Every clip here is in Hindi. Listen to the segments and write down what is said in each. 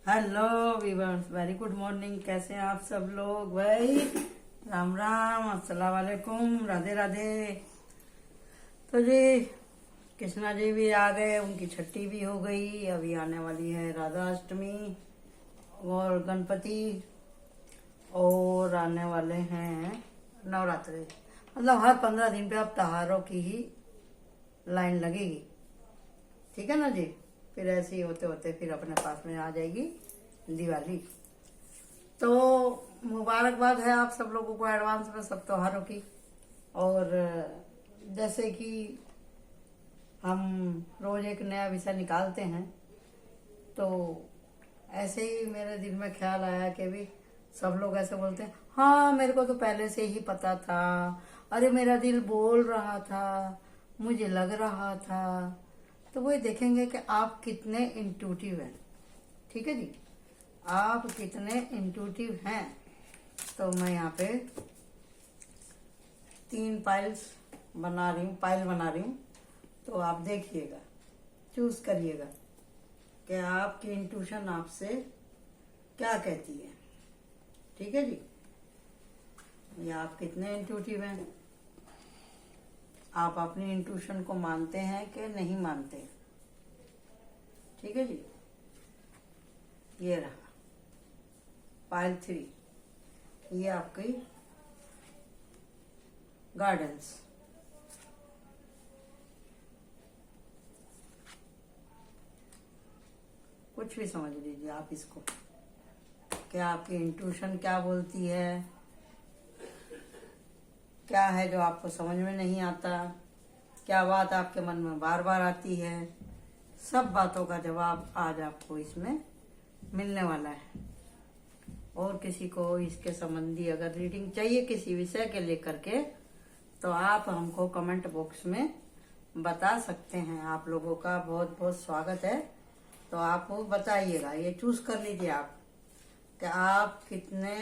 Hello viewers, very good morning. कैसे हैं आप सब लोग भाई? राम राम, अस्सलाम वालेकुम, राधे राधे। तो जी, कृष्णा जी भी आ गए, उनकी छुट्टी भी हो गई। अभी आने वाली है राधा अष्टमी और गणपति, और आने वाले हैं नवरात्रि। मतलब हर 15 दिन पे अब त्योहारों की ही लाइन लगेगी। ठीक है ना जी? फिर ऐसे ही होते होते फिर अपने पास में आ जाएगी दिवाली। तो मुबारकबाद है आप सब लोगों को एडवांस में सब त्योहारों की। और जैसे कि हम रोज एक नया विषय निकालते हैं, तो ऐसे ही मेरे दिल में ख्याल आया कि भी सब लोग ऐसे बोलते हैं, हाँ मेरे को तो पहले से ही पता था, अरे मेरा दिल बोल रहा था, मुझे लग रहा था। तो वही देखेंगे कि आप कितने इंट्यूटिव हैं। ठीक है जी, आप कितने इंट्यूटिव हैं। तो मैं यहाँ पे 3 पाइल बना रही हूँ। तो आप देखिएगा, चूज करिएगा कि आपकी इंट्यूशन आपसे क्या कहती है। ठीक है जी, ये आप कितने इंट्यूटिव हैं, आप अपनी इंट्यूशन को मानते हैं कि नहीं मानते हैं। ठीक है जी, ये रहा पाइल 3, ये आपकी गार्डन्स। कुछ भी समझ लीजिए आप इसको, क्या आपकी इंट्यूशन क्या बोलती है, क्या है जो आपको समझ में नहीं आता, क्या बात आपके मन में बार बार आती है। सब बातों का जवाब आज आपको इसमें मिलने वाला है। और किसी को इसके संबंधी अगर रीडिंग चाहिए किसी विषय के लेकर के, तो आप हमको कमेंट बॉक्स में बता सकते हैं। आप लोगों का बहुत बहुत स्वागत है। तो आप वो बताइएगा, ये चूज कर लीजिए आप कि आप कितने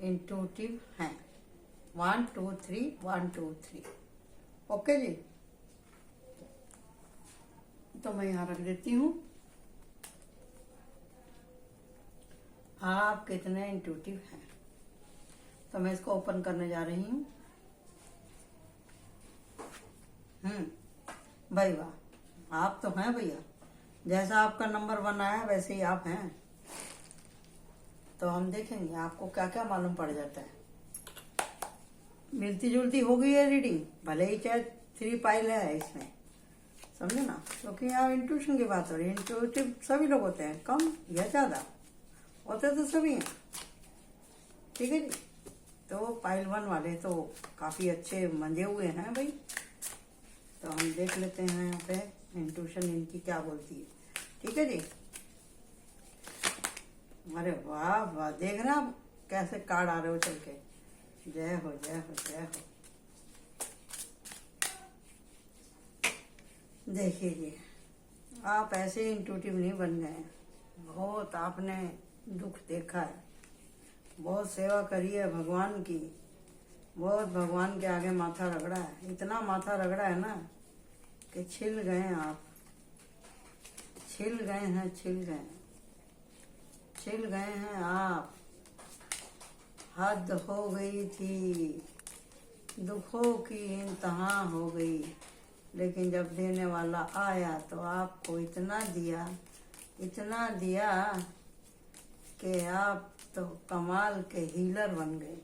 इंट्यूटिव हैं। 1 2 3, 1 2 3। ओके जी, तो मैं यहाँ रख देती हूँ। आप कितने इंट्यूटिव हैं, तो मैं इसको ओपन करने जा रही हूँ। भाई वाह, आप तो हैं भैया। जैसा आपका नंबर 1 आया वैसे ही आप हैं। तो हम देखेंगे आपको क्या क्या मालूम पड़ जाता है। मिलती जुलती हो गई है रीडिंग, भले ही चाहे 3 पाइल है इसमें, समझे ना? क्योंकि यहाँ इंट्यूशन की बात हो रही है। इंट्यूटिव सभी लोग होते हैं, कम या ज्यादा होते तो सभी हैं। ठीक है जी, तो पाइल 1 वाले तो काफी अच्छे मंजे हुए हैं भाई। तो हम देख लेते हैं यहाँ पे इंट्यूशन इनकी क्या बोलती है। ठीक है जी, अरे वाह वाह, देख रहे हैं आप कैसे कार्ड आ रहे हो चल के। जय हो जय हो जय हो। देखिए जी, आप ऐसे इंट्यूटिव नहीं बन गए। बहुत आपने दुख देखा है, बहुत सेवा करी है भगवान की, बहुत भगवान के आगे माथा रगड़ा है। इतना माथा रगड़ा है ना कि छिल गए हैं आप, छिल गए हैं, छिल गए हैं, छिल गए हैं आप। हद हो गई थी, दुखों की इंतहा हो गई। लेकिन जब देने वाला आया तो आपको इतना दिया, इतना दिया कि आप तो कमाल के हीलर बन गए।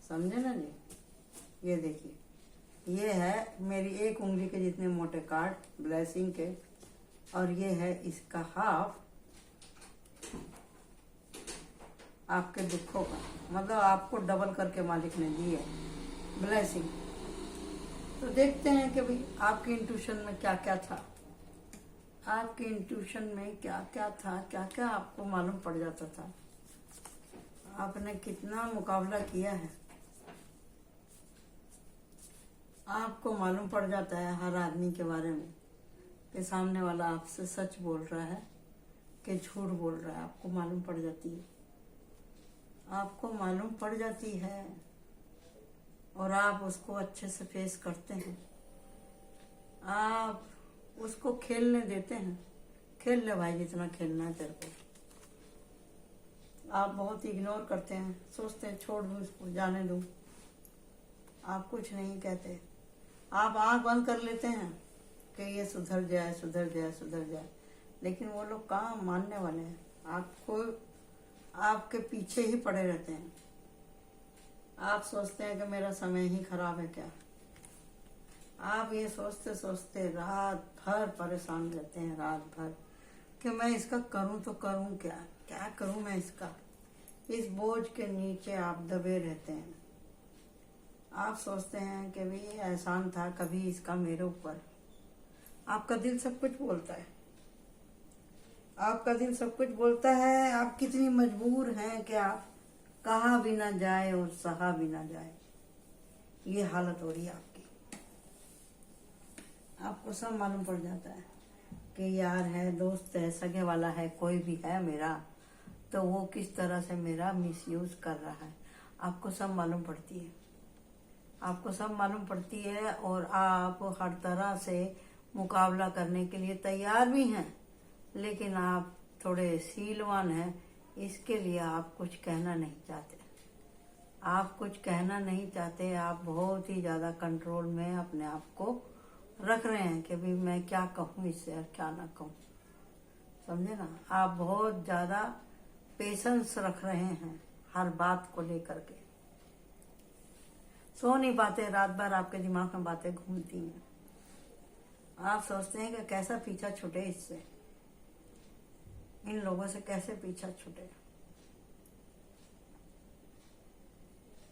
समझे ना जी? ये देखिए, ये है मेरी 1 उंगली के जितने मोटे कार्ड ब्लेसिंग के, और ये है इसका हाफ आपके दुखों का। मतलब आपको डबल करके मालिक ने दी है ब्लेसिंग। तो देखते हैं कि भाई आपकी इंट्यूशन में क्या क्या था, आपकी इंट्यूशन में क्या क्या था, क्या क्या आपको मालूम पड़ जाता था, आपने कितना मुकाबला किया है। आपको मालूम पड़ जाता है हर आदमी के बारे में कि सामने वाला आपसे सच बोल रहा है कि झूठ बोल रहा है। आपको मालूम पड़ जाती है, आपको मालूम पड़ जाती है, और आप उसको अच्छे से फेस करते हैं। आप उसको खेलने देते हैं, खेल ले भाई, जितना खेलना है तेरे को। आप बहुत इग्नोर करते हैं, सोचते हैं छोड़ दूँ इसको, जाने दूँ। आप कुछ नहीं कहते, आप आंख बंद कर लेते हैं कि ये सुधर जाए सुधर जाए सुधर जाए, लेकिन वो लोग कहाँ मानने वाले हैं। आपको आपके पीछे ही पड़े रहते हैं। आप सोचते हैं कि मेरा समय ही खराब है क्या। आप ये सोचते सोचते रात भर परेशान रहते हैं, रात भर, कि मैं इसका करूं तो करूं क्या, क्या करूं मैं इसका। इस बोझ के नीचे आप दबे रहते हैं। आप सोचते हैं कि भी एहसान था कभी इसका मेरे ऊपर। आपका दिल सब कुछ बोलता है, आपका दिल सब कुछ बोलता है। आप कितनी मजबूर हैं कि आप कहा भी ना जाए और सहा भी ना जाए। ये हालत हो रही है आपकी। आपको सब मालूम पड़ जाता है कि यार है, दोस्त है, सगे वाला है, कोई भी है मेरा, तो वो किस तरह से मेरा मिसयूज कर रहा है। आपको सब मालूम पड़ती है, आपको सब मालूम पड़ती है, और आप हर तरह से मुकाबला करने के लिए तैयार भी हैं, लेकिन आप थोड़े सीलवान हैं, इसके लिए आप कुछ कहना नहीं चाहते। आप कुछ कहना नहीं चाहते। आप बहुत ही ज्यादा कंट्रोल में अपने आप को रख रहे हैं कि भी मैं क्या कहूँ इससे और क्या ना कहूँ, समझे ना। आप बहुत ज्यादा पेशेंस रख रहे हैं हर बात को लेकर के। सो नहीं पाते, रात भर आपके दिमाग में बातें घूमती हैं। आप सोचते हैं कि कैसा पीछा छूटे इससे, इन लोगों से कैसे पीछा छूटे।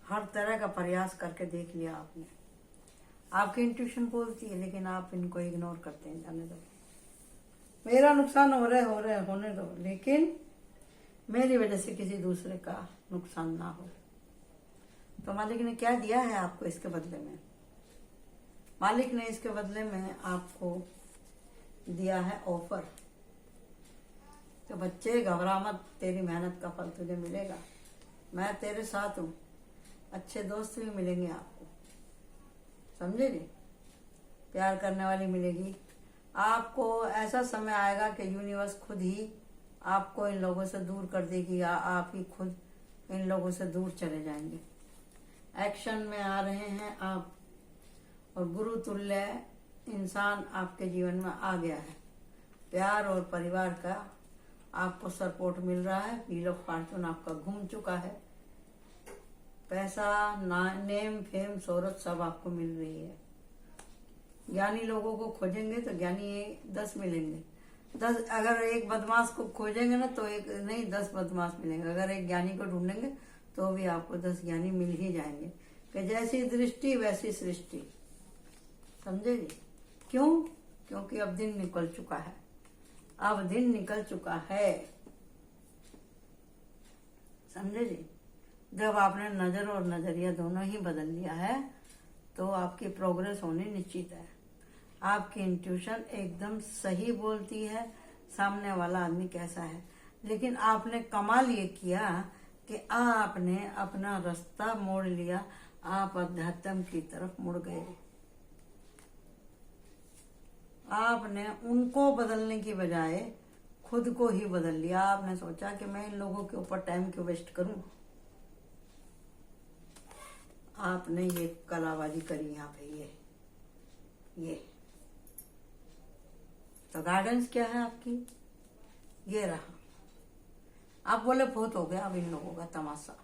हर तरह का प्रयास करके देख लिया आपने। आपकी इंट्यूशन बोलती है, लेकिन आप इनको इग्नोर करते हैं। जाने दो, मेरा नुकसान हो रहा है होने दो, लेकिन मेरी वजह से किसी दूसरे का नुकसान ना हो। तो मालिक ने क्या दिया है आपको इसके बदले में? मालिक ने इसके बदले में आपको दिया है ऑफर। तो बच्चे घबरा मत, तेरी मेहनत का फल तुझे मिलेगा। मैं तेरे साथ हूँ, अच्छे दोस्त भी मिलेंगे आपको, समझे जी। प्यार करने वाली मिलेगी आपको। ऐसा समय आएगा कि यूनिवर्स खुद ही आपको इन लोगों से दूर कर देगी, या आप ही खुद इन लोगों से दूर चले जाएंगे। एक्शन में आ रहे हैं आप, और गुरु तुल्य इंसान आपके जीवन में आ गया है। प्यार और परिवार का आपको सपोर्ट मिल रहा है। व्हील ऑफ फॉर्चून आपका घूम चुका है। पैसा, नेम, फेम, शोहरत सब आपको मिल रही है। ज्ञानी लोगों को खोजेंगे तो ज्ञानी 10 मिलेंगे। 10, अगर एक बदमाश को खोजेंगे ना तो एक नहीं 10 बदमाश मिलेंगे। अगर एक ज्ञानी को ढूंढेंगे तो भी आपको 10 ज्ञानी मिल ही जाएंगे। कि जैसी दृष्टि वैसी सृष्टि, समझे जी। क्यों? क्योंकि अब दिन निकल चुका है, अब दिन निकल चुका है, समझे जी। जब आपने नजर और नजरिया दोनों ही बदल लिया है तो आपकी प्रोग्रेस होनी निश्चित है। आपकी इंट्यूशन एकदम सही बोलती है सामने वाला आदमी कैसा है। लेकिन आपने कमाल ये किया कि आपने अपना रास्ता मोड़ लिया, आप अध्यात्म की तरफ मुड़ गए। आपने उनको बदलने की बजाय खुद को ही बदल लिया। आपने सोचा कि मैं इन लोगों के ऊपर टाइम क्यों वेस्ट करूं। आपने ये कलाबाजी करी यहाँ पे। ये तो गाइडेंस क्या है आपकी? ये रहा। आप बोले बहुत हो गया अब इन लोगों का तमाशा।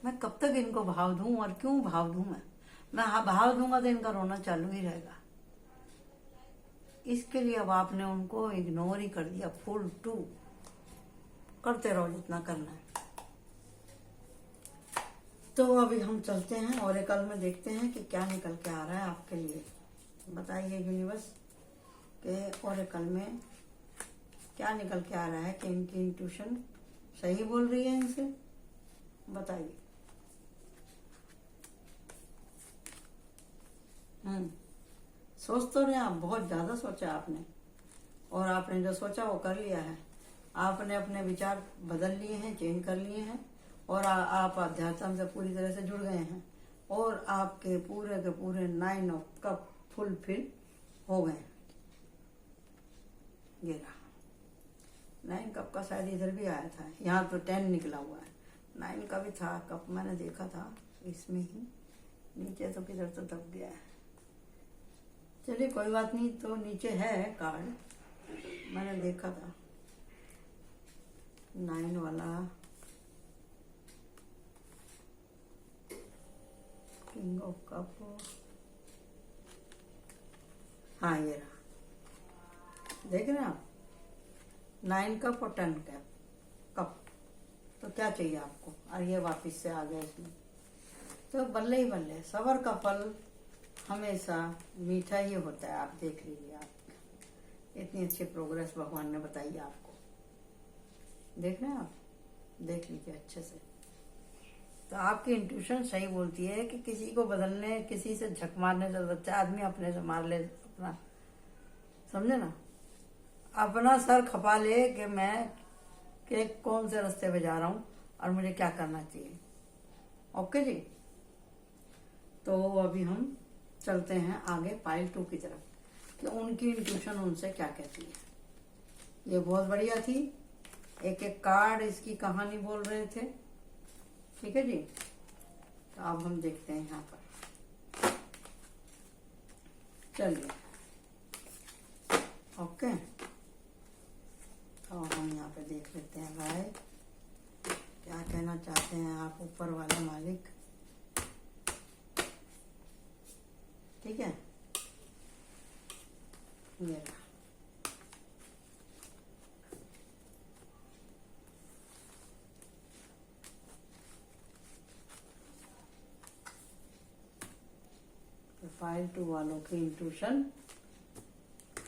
मैं कब तक इनको भाव दूं, और क्यों भाव दूं? मैं भाव दूंगा तो इनका रोना चालू ही रहेगा। इसके लिए अब आपने उनको इग्नोर ही कर दिया। फुल टू करते रहो जितना करना है। तो अभी हम चलते हैं और कल में देखते हैं कि क्या निकल के आ रहा है आपके लिए। बताइए यूनिवर्स के और कल में क्या निकल के आ रहा है कि इनकी इंट्यूशन सही बोल रही है इनसे। बताइए। सोच तो रहे आप, बहुत ज्यादा सोचा आपने, और आपने जो सोचा वो कर लिया है। आपने अपने विचार बदल लिए हैं, चेंज कर लिए हैं, और आप अध्यात्म से पूरी तरह से जुड़ गए हैं, और आपके पूरे के पूरे 9 ऑफ कप फुलफिल हो गए। ये रहा 9 कप का, शायद इधर भी आया था, यहाँ तो 10 निकला हुआ है। 9 का भी था कप, मैंने देखा था इसमें ही, नीचे तो किधर तो दब गया है। चलिए कोई बात नहीं, तो नीचे है कार्ड, मैंने देखा था 9 वाला। किंग ऑफ कप, हाँ ये रहा, देख रहे हैं आप, 9 कप और 10 कप। तो क्या चाहिए आपको, और ये वापिस से आ गया इसमें। तो बल्ले ही बल्ले, सबर का फल हमेशा मीठा ही होता है। आप देख लीजिए, आप इतनी अच्छी प्रोग्रेस भगवान ने बताई आपको, देख रहे हैं आप, देख लीजिए अच्छे से। तो आपकी इंट्यूशन सही बोलती है कि किसी को बदलने, किसी से झक मारने से अच्छा आदमी अपने से मार ले अपना, समझे ना, अपना सर खपा ले कि मैं कि कौन से रास्ते पे जा रहा हूँ और मुझे क्या करना चाहिए। ओके जी, तो अभी हम चलते हैं आगे पाइल 2 की तरफ, कि उनकी इंट्यूशन उनसे क्या कहती है। ये बहुत बढ़िया थी, एक एक कार्ड इसकी कहानी बोल रहे थे, ठीक है जी। तो अब हम देखते हैं यहाँ पर, चलिए ओके। तो हम यहाँ पे देख लेते हैं भाई क्या कहना चाहते हैं आप ऊपर वाले मालिक, ठीक है। ये रहा, तो पाइल 2 वालों की इंट्यूशन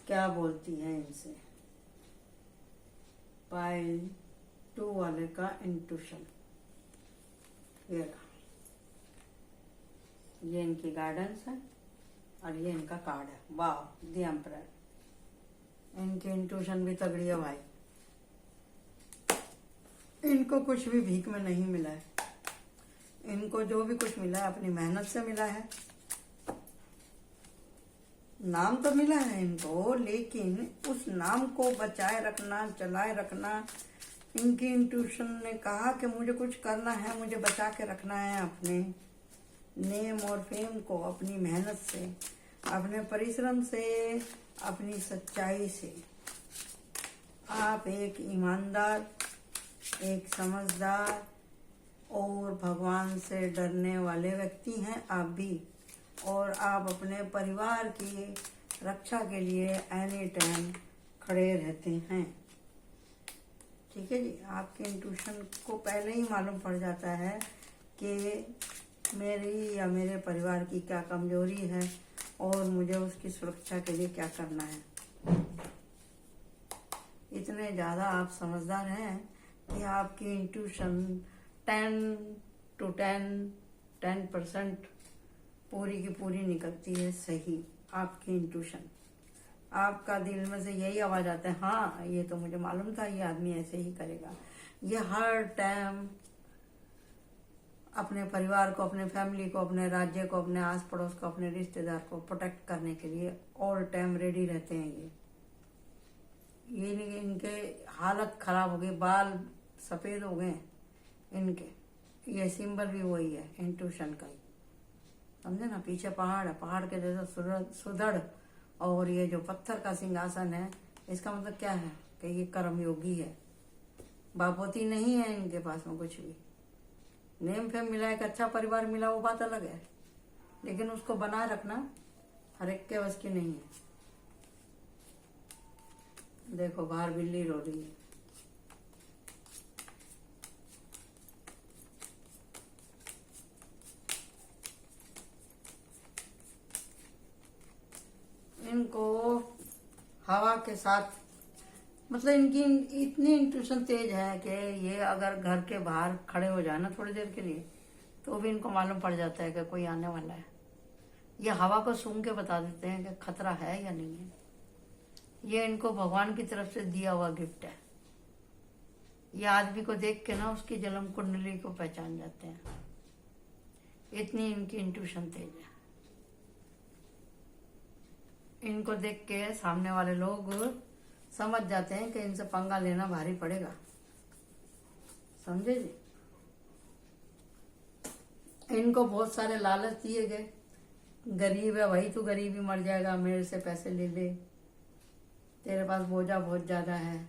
क्या बोलती है इनसे। पाइल 2 वाले का इंट्यूशन ये रहा, ये इनकी गाइडेंस है और ये इनका कार्ड है। वाह, द एम्परर। इनकी इंट्यूशन भी तगड़ी है भाई, इनको कुछ भी भीख में नहीं मिला है, इनको जो भी कुछ मिला है अपनी मेहनत से मिला है। नाम तो मिला है इनको, लेकिन उस नाम को बचाए रखना, चलाए रखना, इनकी इंट्यूशन ने कहा कि मुझे कुछ करना है, मुझे बचा के रखना है अपने नेम और फेम को, अपनी मेहनत से, अपने परिश्रम से, अपनी सच्चाई से। आप एक ईमानदार, एक समझदार और भगवान से डरने वाले व्यक्ति हैं आप भी, और आप अपने परिवार की रक्षा के लिए एनी टाइम खड़े रहते हैं, ठीक है जी। आपके इंट्यूशन को पहले ही मालूम पड़ जाता है कि मेरी या मेरे परिवार की क्या कमजोरी है और मुझे उसकी सुरक्षा के लिए क्या करना है। इतने ज़्यादा आप समझदार हैं कि आपकी इंट्यूशन 10% पूरी की पूरी निकलती है सही। आपकी इंट्यूशन, आपका दिल में से यही आवाज आता है, हाँ ये तो मुझे मालूम था, ये आदमी ऐसे ही करेगा। ये हर टाइम अपने परिवार को, अपने फैमिली को, अपने राज्य को, अपने आस पड़ोस को, अपने रिश्तेदार को प्रोटेक्ट करने के लिए ऑल टाइम रेडी रहते हैं। ये नहीं, इनके हालत खराब हो गई, बाल सफेद हो गए इनके, ये सिंबल भी वही है इंट्यूशन का ही, समझे ना। पीछे पहाड़ है, पहाड़ के जैसा सुदृढ़, और ये जो पत्थर का सिंहासन है, इसका मतलब क्या है कि ये कर्मयोगी है। बापोती नहीं है इनके पास में कुछ भी, नेम फेम मिला, एक अच्छा परिवार मिला, वो बात अलग है, लेकिन उसको बनाए रखना हर एक के बस की नहीं है। देखो बाहर बिल्ली रो रही है, इनको हवा के साथ, मतलब इनकी इतनी इंट्यूशन तेज है कि ये अगर घर के बाहर खड़े हो जाए ना थोड़ी देर के लिए, तो भी इनको मालूम पड़ जाता है कि कोई आने वाला है। ये हवा को सूंघ के बता देते हैं कि खतरा है या नहीं है। ये इनको भगवान की तरफ से दिया हुआ गिफ्ट है। ये आदमी को देख के ना उसकी जन्म कुंडली को पहचान जाते हैं, इतनी इनकी इंट्यूशन तेज है। इनको देख के सामने वाले लोग समझ जाते हैं कि इनसे पंगा लेना भारी पड़ेगा। समझे जी? इनको बहुत सारे लालच दिए गए, गरीब है भाई तू गरीब ही मर जाएगा, मेरे से पैसे ले ले, तेरे पास बोझा बहुत ज्यादा है,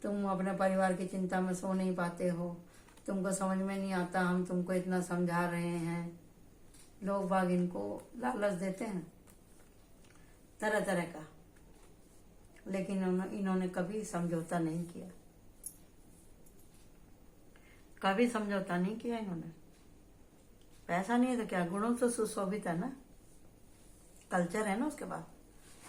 तुम अपने परिवार की चिंता में सो नहीं पाते हो, तुमको समझ में नहीं आता, हम तुमको इतना समझा रहे हैं। लोग बाग इनको लालच देते हैं तरह तरह का, लेकिन इन्होंने कभी समझौता नहीं किया, कभी समझौता नहीं किया इन्होंने। पैसा नहीं है तो क्या, गुणों से सुशोभित है ना, कल्चर है ना, उसके बाद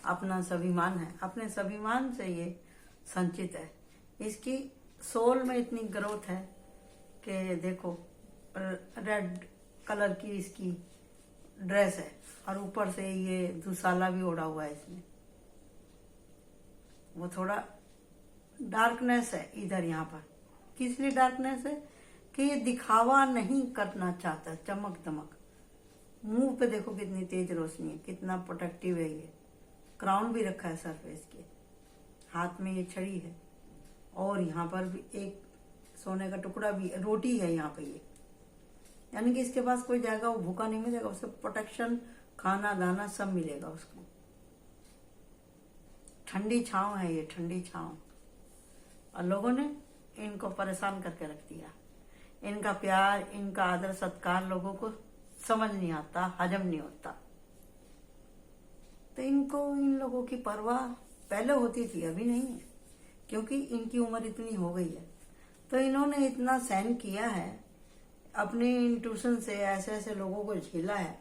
अपना स्वाभिमान है, अपने स्वाभिमान से ये संचित है। इसकी सोल में इतनी ग्रोथ है कि देखो, रेड कलर की इसकी ड्रेस है और ऊपर से ये दुशाला भी ओढ़ा हुआ है इसमें। वो थोड़ा डार्कनेस है इधर, यहाँ पर किस लिए डार्कनेस है कि ये दिखावा नहीं करना चाहता, चमक दमक। मुंह पे देखो कितनी तेज रोशनी है, कितना प्रोटेक्टिव है ये। क्राउन भी रखा है सर पे इसके, हाथ में ये छड़ी है और यहाँ पर भी एक सोने का टुकड़ा भी, रोटी है यहाँ पे ये, यानी कि इसके पास कोई जाएगा वो भूखा नहीं मिलेगा, उसे प्रोटेक्शन, खाना दाना सब मिलेगा उसको। ठंडी छांव है ये, ठंडी छांव। और लोगों ने इनको परेशान करके रख दिया। इनका प्यार, इनका आदर सत्कार लोगों को समझ नहीं आता, हजम नहीं होता। तो इनको, इन लोगों की परवाह पहले होती थी, अभी नहीं है, क्योंकि इनकी उम्र इतनी हो गई है। तो इन्होंने इतना सहन किया है, अपने इंट्यूशन से ऐसे ऐसे लोगों को झेला है।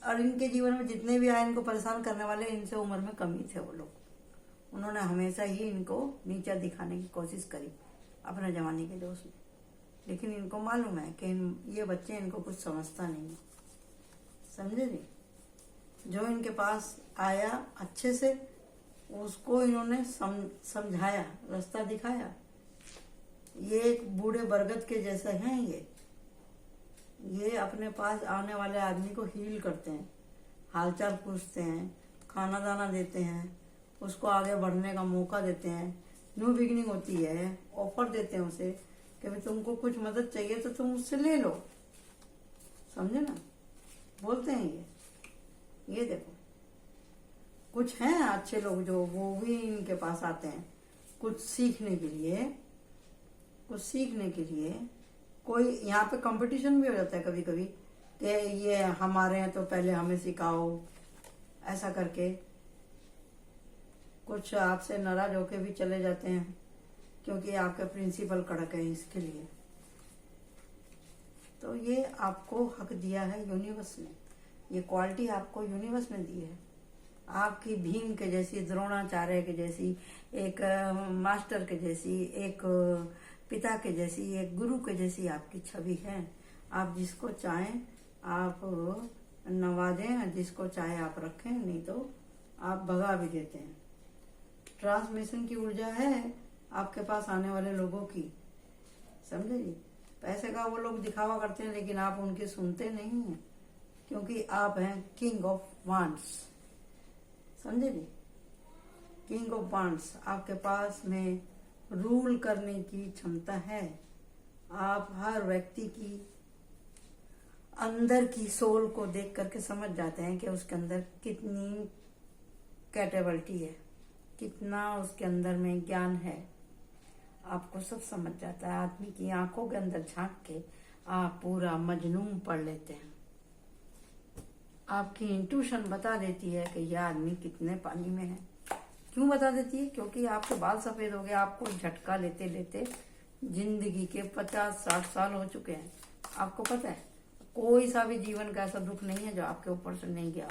और इनके जीवन में जितने भी आए इनको परेशान करने वाले, इनसे उम्र में कम ही थे वो लोग। उन्होंने हमेशा ही इनको नीचा दिखाने की कोशिश करी अपने जमाने के जोश में, लेकिन इनको मालूम है कि ये बच्चे, इनको कुछ समझता नहीं है। समझे जी? जो इनके पास आया अच्छे से, उसको इन्होंने समझाया, रास्ता दिखाया। ये एक बूढ़े बरगद के जैसे हैं ये अपने पास आने वाले आदमी को हील करते हैं, हालचाल पूछते हैं, खाना दाना देते हैं, उसको आगे बढ़ने का मौका देते हैं। न्यू बिगिनिंग होती है, ऑफर देते हैं उसे कि भाई तुमको कुछ मदद चाहिए तो तुम उससे ले लो। समझे ना? बोलते हैं ये देखो, कुछ हैं अच्छे लोग जो वो भी इनके पास आते हैं कुछ सीखने के लिए। कोई यहाँ पे कंपटीशन भी हो जाता है कभी कभी कि ये हमारे हैं तो पहले हमें सिखाओ, ऐसा करके कुछ आपसे नाराज होके भी चले जाते हैं, क्योंकि आपके प्रिंसिपल कड़क है इसके लिए। तो ये आपको हक दिया है यूनिवर्स ने, ये क्वालिटी आपको यूनिवर्स ने दी है। आपकी भीम के जैसी, द्रोणाचार्य के जैसी, एक मास्टर के जैसी, एक पिता के जैसी, एक गुरु के जैसी आपकी छवि है। आप जिसको चाहें आप नवाजें, जिसको चाहे आप रखें, नहीं तो आप भगा भी देते हैं। ट्रांसमिशन की ऊर्जा है आपके पास आने वाले लोगों की। समझे जी? पैसे का वो लोग दिखावा करते हैं, लेकिन आप उनकी सुनते नहीं हैं, क्योंकि आप हैं किंग ऑफ वांड्स। समझे जी? किंग ऑफ वांड्स, आपके पास में रूल करने की क्षमता है। आप हर व्यक्ति की अंदर की सोल को देख करके समझ जाते हैं कि उसके अंदर कितनी कैपेबिलिटी है, कितना उसके अंदर में ज्ञान है। आपको सब समझ जाता है। आदमी की आंखों के अंदर झांक के आप पूरा मजनून पढ़ लेते हैं। आपकी इंट्यूशन बता देती है कि यह आदमी कितने पानी में है। क्यों बता देती है? क्योंकि आपके बाल सफेद हो गए, आपको झटका लेते लेते जिंदगी के 50-60 साल हो चुके हैं। आपको पता है कोई सा भी जीवन का ऐसा दुख नहीं है जो आपके ऊपर से नहीं गया।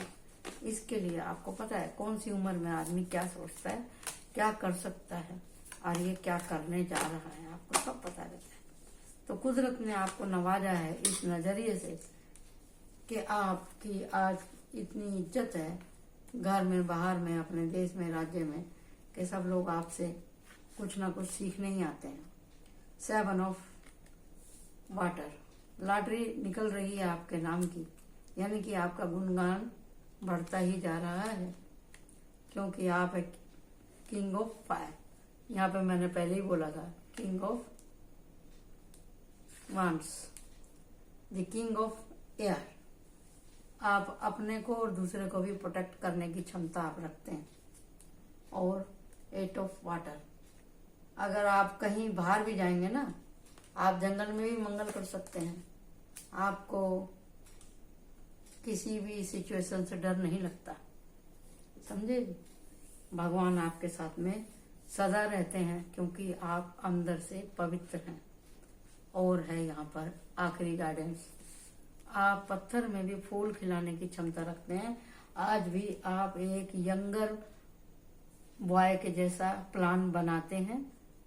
इसके लिए आपको पता है कौन सी उम्र में आदमी क्या सोचता है, क्या कर सकता है और ये क्या करने जा रहा है, आपको सब पता रहता है। तो कुदरत ने आपको नवाजा है इस नजरिए से कि आपकी आज इतनी इज्जत है घर में, बाहर में, अपने देश में, राज्य में, कि सब लोग आपसे कुछ ना कुछ सीखने ही आते हैं। 7 ऑफ वाटर, लॉटरी निकल रही है आपके नाम की, यानी कि आपका गुणगान बढ़ता ही जा रहा है, क्योंकि आप एक किंग ऑफ फायर, यहाँ पे मैंने पहले ही बोला था, king of wands, the king of air. आप अपने को और दूसरे को भी प्रोटेक्ट करने की क्षमता आप रखते हैं। और एट ऑफ वाटर, अगर आप कहीं बाहर भी जाएंगे ना, आप जंगल में भी मंगल कर सकते हैं। आपको किसी भी सिचुएशन से डर नहीं लगता, समझे। भगवान आपके साथ में सदा रहते हैं क्योंकि आप अंदर से पवित्र हैं। और है यहाँ पर आखिरी गाइडेंस, आप पत्थर में भी फूल खिलाने की क्षमता रखते हैं। आज भी आप एक यंगर बॉय के जैसा प्लान बनाते हैं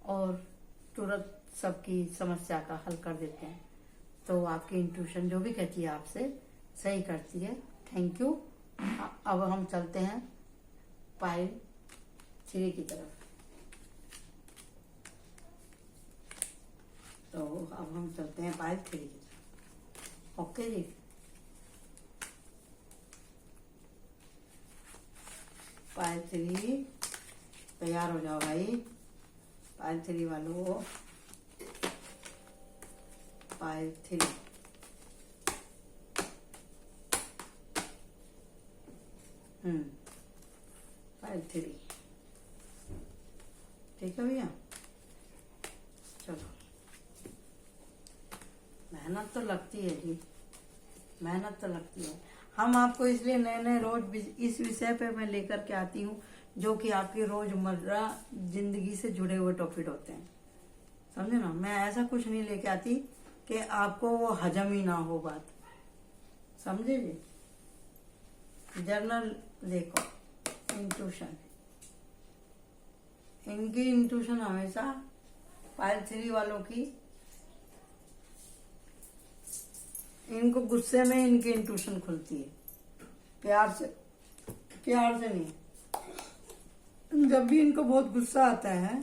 और तुरंत सबकी समस्या का हल कर देते हैं। तो आपकी इंट्यूशन जो भी कहती है आपसे सही करती है। Thank you. अब हम चलते हैं पाइल 3 की तरफ। तो अब हम चलते हैं पाइल 3 की तरफ। ओके जी, पाइल 3 तैयार हो जाओ भाई। पाइल 3 वालों, पाइल 3, पाइल 3, ठीक है भैया। चलो, मेहनत तो लगती है जी, मेहनत तो लगती है। हम आपको इसलिए नए नए रोज इस विषय पे मैं लेकर के आती हूँ जो कि आपकी रोजमर्रा जिंदगी से जुड़े हुए टॉपिक होते हैं, समझे ना। मैं ऐसा कुछ नहीं लेके आती कि आपको वो हजम ही ना हो बात, समझे जी। जर्नल देखो, इंट्यूशन, इनकी इंट्यूशन हमेशा पाइल 3 वालों की, इनको गुस्से में इनकी इंट्यूशन खुलती है, प्यार से नहीं। जब भी इनको बहुत गुस्सा आता है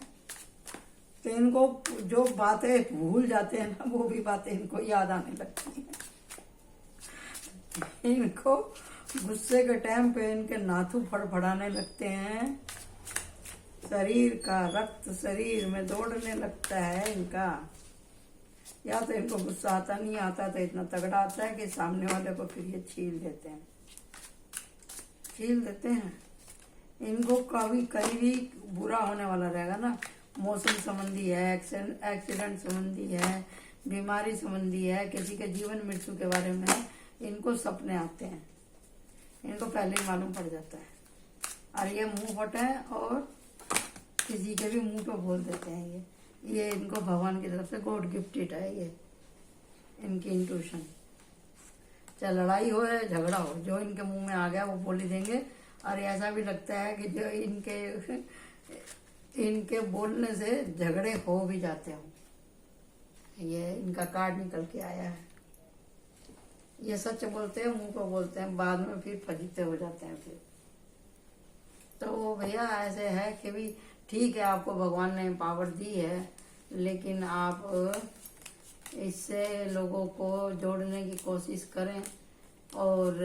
तो इनको जो बातें भूल जाते हैं ना, वो भी बातें इनको याद आने लगती हैं। इनको गुस्से के टाइम पे इनके नाथू फड़फड़ाने लगते हैं, शरीर का रक्त शरीर में दौड़ने लगता है इनका। या तो इनको गुस्सा आता नहीं आता तो इतना तगड़ा आता है कि सामने वाले को फिर ये छील देते हैं। इनको कभी कहीं भी बुरा होने वाला रहेगा ना, मौसम संबंधी है, एक्सीडेंट संबंधी है, बीमारी संबंधी है, किसी के जीवन मृत्यु के बारे में इनको सपने आते हैं, इनको पहले ही मालूम पड़ जाता है। और ये मुंह फटे है और किसी के भी मुंह पे बोल देते हैं। ये इनको भगवान की तरफ से गॉड गिफ्टेड है ये इनकी इंट्यूशन। चाहे लड़ाई हो या झगड़ा हो, जो इनके मुंह में आ गया वो बोल ही देंगे। और ऐसा भी लगता है कि जो इनके बोलने से झगड़े हो भी जाते हो। ये इनका कार्ड निकल के आया है। ये सच बोलते हैं, मुंह को बोलते हैं, बाद में फिर फजीते हो जाते हैं फिर। तो भैया ऐसे है कि भी ठीक है, आपको भगवान ने पावर दी है, लेकिन आप इससे लोगों को जोड़ने की कोशिश करें और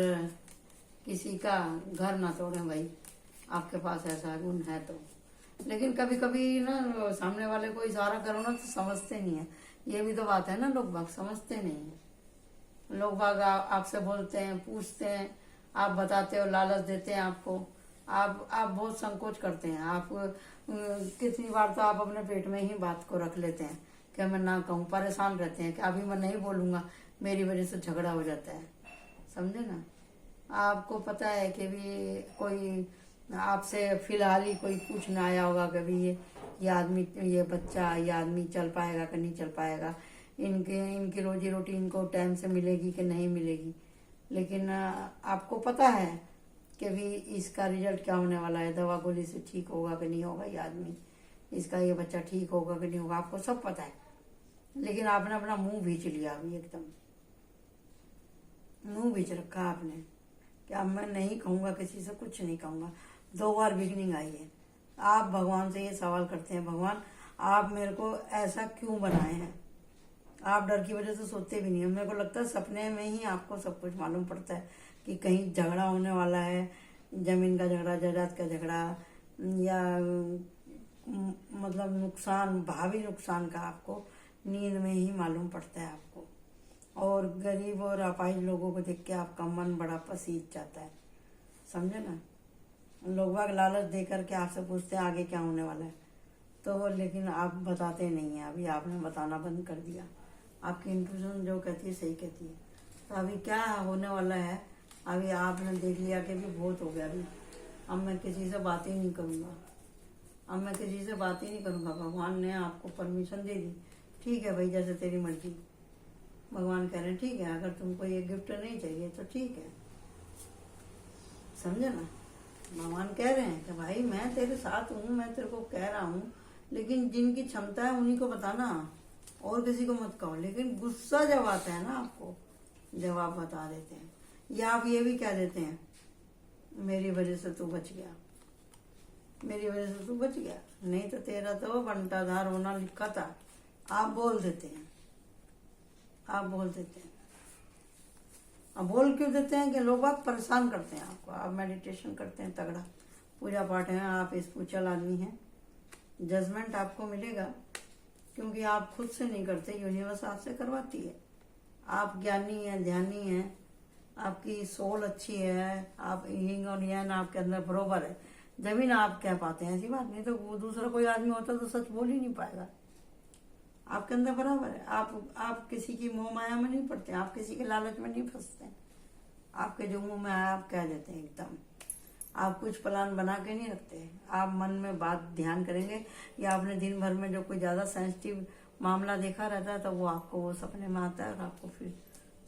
किसी का घर ना तोड़ें भाई। आपके पास ऐसा गुण है तो। लेकिन कभी कभी ना सामने वाले को इशारा करो ना तो समझते नहीं है। ये भी तो बात है ना, लोग बाग समझते नहीं है। लोग बाग आपसे बोलते हैं, पूछते हैं, आप बताते हो, लालच देते हैं आपको। आप बहुत संकोच करते हैं। आप कितनी बार तो आप अपने पेट में ही बात को रख लेते हैं कि मैं ना कहूँ, परेशान रहते हैं कि अभी मैं नहीं बोलूंगा, मेरी वजह से झगड़ा हो जाता है, समझे ना। आपको पता है कि भी कोई आपसे फिलहाल ही कोई पूछना आया होगा कि भी ये आदमी, ये बच्चा, ये आदमी चल पाएगा कि नहीं चल पाएगा, इनकी रोजी रोटी इनको टाइम से मिलेगी कि नहीं मिलेगी। लेकिन आपको पता है कि भी इसका रिजल्ट क्या होने वाला है, दवा गोली से ठीक होगा कि नहीं होगा ये आदमी, इसका ये बच्चा ठीक होगा कि नहीं होगा, आपको सब पता है। लेकिन आपने अपना मुंह भींच लिया, अभी एकदम मुंह भींच रखा आपने कि अब मैं नहीं कहूँगा, किसी से कुछ नहीं कहूँगा। 2 बार बिगनिंग आई है। आप भगवान से ये सवाल करते हैं, भगवान आप मेरे को ऐसा क्यों बनाए हैं। आप डर की वजह से सोते भी नहीं है। मेरे को लगता है सपने में ही आपको सब कुछ मालूम पड़ता है कि कहीं झगड़ा होने वाला है, जमीन का झगड़ा, जायदाद का झगड़ा, या मतलब नुकसान, भावी नुकसान का आपको नींद में ही मालूम पड़ता है आपको। और गरीब और अपाहिज लोगों को देख के आपका मन बड़ा पसीज जाता है, समझे ना। लोग बाग लालच दे करके आपसे पूछते हैं आगे क्या होने वाला है, तो लेकिन आप बताते नहीं हैं। अभी आपने बताना बंद कर दिया। आपकी इंट्यूशन जो कहती है सही कहती है। तो अभी क्या होने वाला है, अभी आपने देख लिया कि भी बहुत हो गया। अभी अब मैं किसी से बात ही नहीं करूँगा, अब मैं किसी से बात ही नहीं करूँगा। भगवान ने आपको परमिशन दे दी, ठीक है भाई, जैसे तेरी मर्जी। भगवान कह रहे हैं ठीक है, अगर तुमको ये गिफ्ट नहीं चाहिए तो ठीक है, समझे ना। भगवान कह रहे हैं कि भाई मैं तेरे साथ हूँ, मैं तेरे को कह रहा हूँ, लेकिन जिनकी क्षमता है उन्हीं को बताना, और किसी को मत कहो। लेकिन गुस्सा जब आता है ना आपको, जब आप बता देते हैं, या आप ये भी कह देते हैं मेरी वजह से तू बच गया, मेरी वजह से तू बच गया, नहीं तो तेरा तो बंटाधार होना लिखा था। आप बोल देते हैं, आप बोल देते हैं। अब बोल क्यों देते हैं कि लोग आप परेशान करते हैं आपको। आप मेडिटेशन करते हैं तगड़ा, पूजा पाठ है, आप स्पिरिचुअल आदमी हैं, जजमेंट आपको मिलेगा, क्योंकि आप खुद से नहीं करते, यूनिवर्स आपसे करवाती है। आप ज्ञानी हैं, ध्यानी हैं, आपकी सोल अच्छी है, आप यिंग और यांग आपके अंदर बरोबर है, जब ही ना आप कह पाते हैं। ऐसी बात नहीं तो वो दूसरा कोई आदमी होता तो सच बोल ही नहीं पाएगा। आपके अंदर बराबर है। आप किसी की मोह माया में नहीं पड़ते, आप किसी के लालच में नहीं फंसते। आपके जो मुंह में आया आप कह देते हैं एकदम। आप कुछ प्लान बना के नहीं रखते। आप मन में बात ध्यान करेंगे, या आपने दिन भर में जो कोई ज्यादा सेंसिटिव मामला देखा रहता है तो वो आपको वो सपने में आता है, और आपको फिर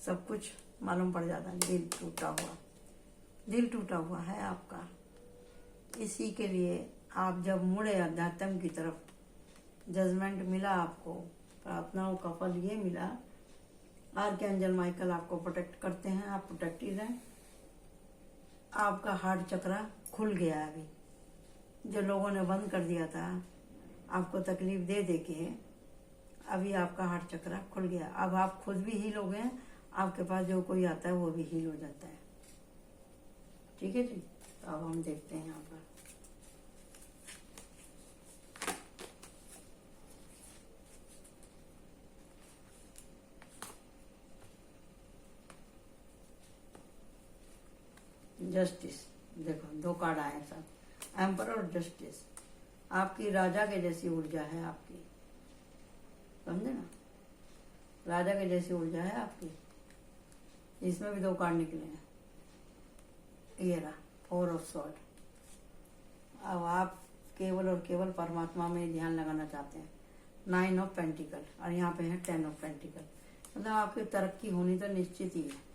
सब कुछ मालूम पड़ जाता है। दिल टूटा हुआ है आपका। इसी के लिए आप जब मुड़े अध्यात्म की तरफ, जजमेंट मिला आपको, प्रार्थनाओं का फल ये मिला, आर्कएंजल माइकल आपको प्रोटेक्ट करते हैं, आप प्रोटेक्टेड हैं। आपका हार्ट चक्रा खुल गया है। अभी जो लोगों ने बंद कर दिया था आपको तकलीफ दे दे के, अभी आपका हार्ट चक्रा खुल गया। अब आप खुद भी हील हो गए हैं, आपके पास जो कोई आता है वो भी हील हो जाता है। ठीक है जी। तो अब हम देखते हैं यहाँ पर जस्टिस। देखो दो कार्ड आए हैं साथ, एम्परर और जस्टिस। आपकी राजा के जैसी ऊर्जा है आपकी, समझे ना, राजा के जैसी ऊर्जा है आपकी। इसमें भी दो कार्ड निकले हैं, ये रहा 4 ऑफ स्वॉर्ड। अब आप केवल और केवल परमात्मा में ध्यान लगाना चाहते हैं। 9 ऑफ पेंटिकल, और यहाँ पे है 10 ऑफ पेंटिकल। मतलब आपकी तरक्की होनी तो निश्चित ही है,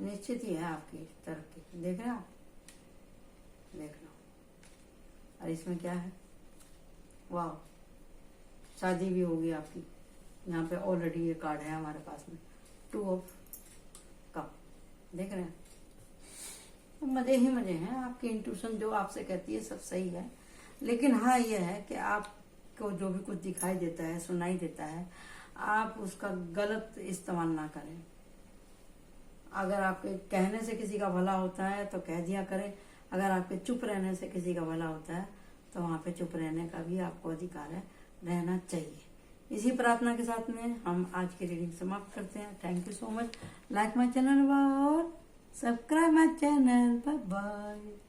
निश्चित ही है आपकी तरक्की। देख रहे हैं आप, देख लो। और इसमें क्या है, वाह, शादी भी होगी आपकी। यहाँ पे ऑलरेडी ये कार्ड है हमारे पास में, 2 ऑफ कप। देख रहे हैं, तो मजे ही मजे हैं। आपकी इंट्यूशन जो आपसे कहती है सब सही है, लेकिन हाँ ये है कि आपको जो भी कुछ दिखाई देता है, सुनाई देता है, आप उसका गलत इस्तेमाल ना करें। अगर आपके कहने से किसी का भला होता है तो कह दिया करें, अगर आपके चुप रहने से किसी का भला होता है तो वहाँ पे चुप रहने का भी आपको अधिकार है, रहना चाहिए। इसी प्रार्थना के साथ में हम आज की रीडिंग समाप्त करते हैं। Thank you so much. Like my channel और subscribe my channel. Bye bye.